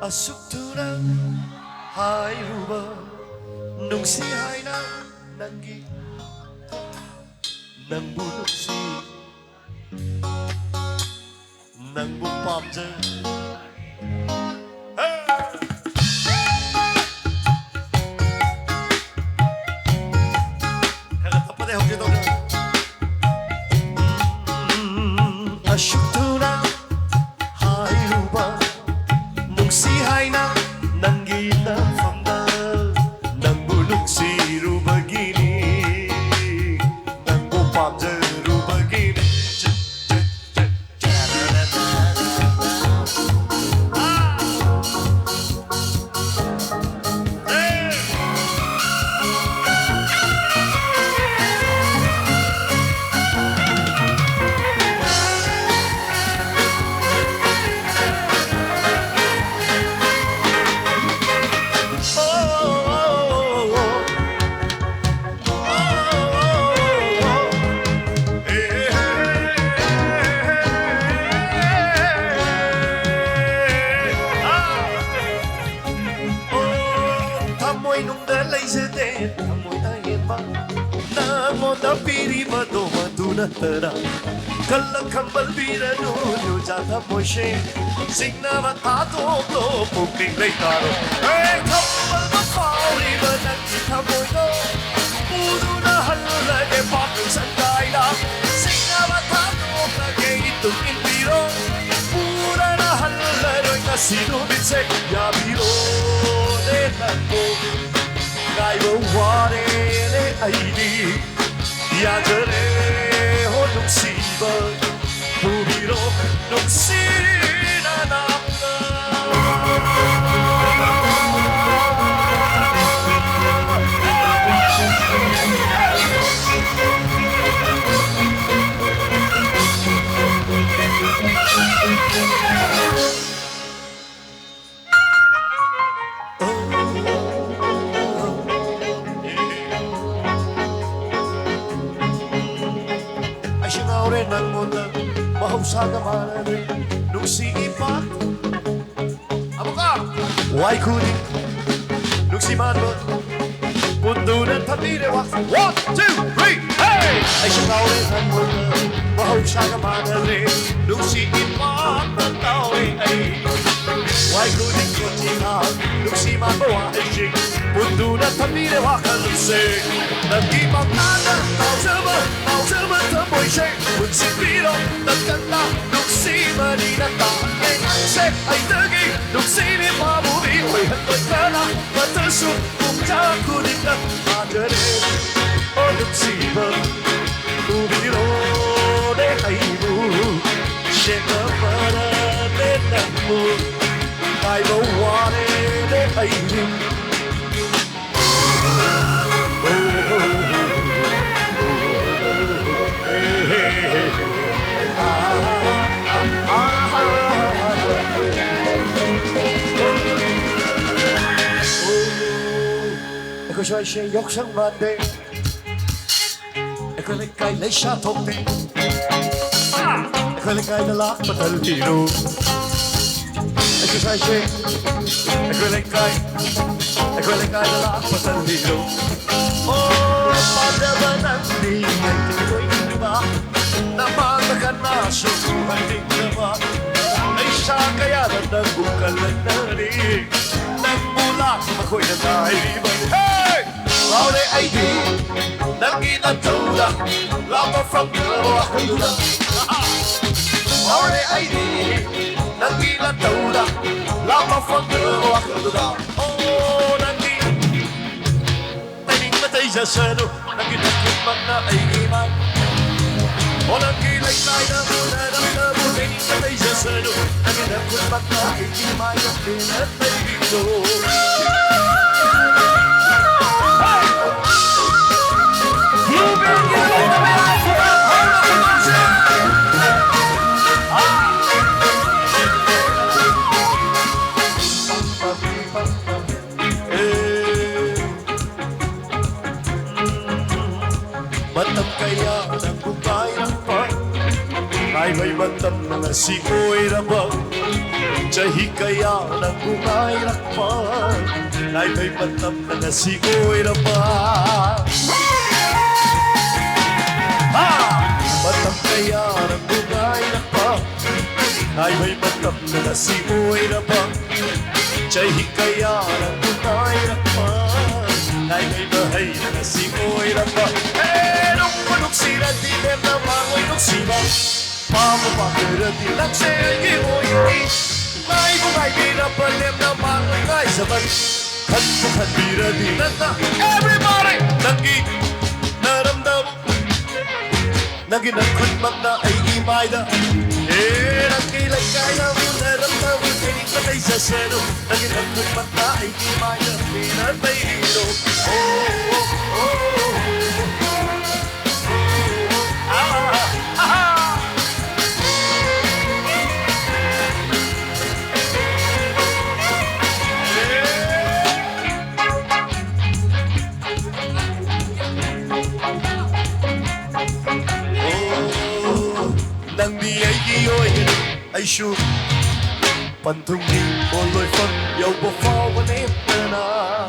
Asuk tunang hairuba nungsi haina nangi nang bunuksi nang bupamje Asuk tunang hairuba nungsi haina nangi na famda nang bunuksi rubagini nang bupamje rubagini Tamoy nung dalay sa din Tamoy tayin ba Namo na piribado madunatara Kalakambal birano Nyo jata mo siya Signa matato Lo puping lay taro Hey kambal mapauri ba Nagkita mo ito Puno na halage Bakang sangkay na Signa matato Lagay itong inbiro Pura na halage Nasinubit sa yabiro Nenako Kaiba warene aidi Yajare ho nuksiba Bubiro nuksina namna Sinaure ng mundo, mahusga manari nung siipa. Amo ka! Why kuning nung si Manot, mundo ng tabirewa. 1, 2, 3, hey! Ay sinaure ng mundo, mahusga manari nung siipa. Tatawi ay why kuning kuninga nung si Manot ay shik. Mundo ng tabirewa kalusik. Nag-ibang nanan, tao sama tamoy siya. Kung si Piro, nagkanta, nung si Maninata. Ngayon siya ay tagi, nung si Mimamuri. Hoy, hanggang ka na, matasok, kung kakunin na magaling. O nung si Piro, de ay mo. Siya na paranin ang mo. Ay mawari, de ay mo. Eko xoay xe yok sang màn đêm Eko lên cây lấy xa thông tin Eko lên cây nó lát mà thật thì đủ Eko xoay xe Eko lên cây nó lát mà thật thì đủ Pada banandi ngay tuloy na ba Namatakan na sukuhan din na ba Ay siya kaya na nagbukalan na rin Nang mula ako'y natahiban Hey! Maure ay di Nangilataula Lama from Dalawa Kalula Maure ay di Nangilataula Lama from Dalawa Kalula Oh, sa sano Naginakit man na ay iman O nangilay-lay na muna ng nabuhay Natay sa sano Naginakit man na ay iman Ang pinatay dito Batam kaya ng bukay ng pag Ay may batam na nasiko'y rabag Chahi kaya nang bumairakpa Ay may matap na nasigoy na pa Matap kaya nang bumairakpa Ay may matap na nasigoy na pa Chahi kaya nang bumairakpa Ay may bahay na nasigoy na pa nung manok sila di na mangoy nung sila Pamapakirati lang sa'yo o hindi May bumay pinapalim na mangoy ngay saban Kanpukan birati lang na everybody Nagi naramdam Naginagkutmak na ay imay na Nagkilag kaya mo naramdam Kinig patay sa seno Naginagkutmak na ay imay na Pinatay hilo Oh, oh, oh Nang di ay giyoy ay shoot Pantung di boloy fun Yo before when it na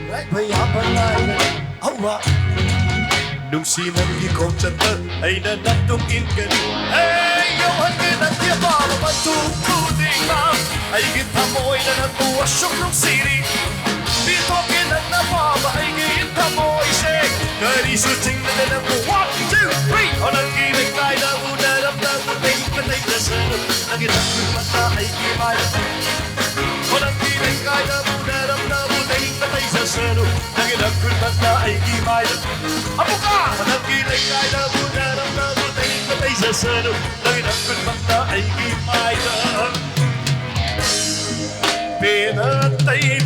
Right payapan ay awa Nung sinanggi kong tata ay nanatungin ka Hey yo hangin ang tiyaba Mapatukuling na Ay kita mo'y nanatuwasyong nung siri Dito kinang napaba ay kita mo'y sing Karisuting na na ng 1, 2, 3 O nang kilig tayo na unaram na Patay patay na sanap Naginang mata ay kimay O nang kilig tayo na unaram na Patay patay sa sanap Naginang mata ay kimay Amo ka! O nang kilig tayo na unaram na Patay patay sa sanap Naginang mata ay kimay Pinatay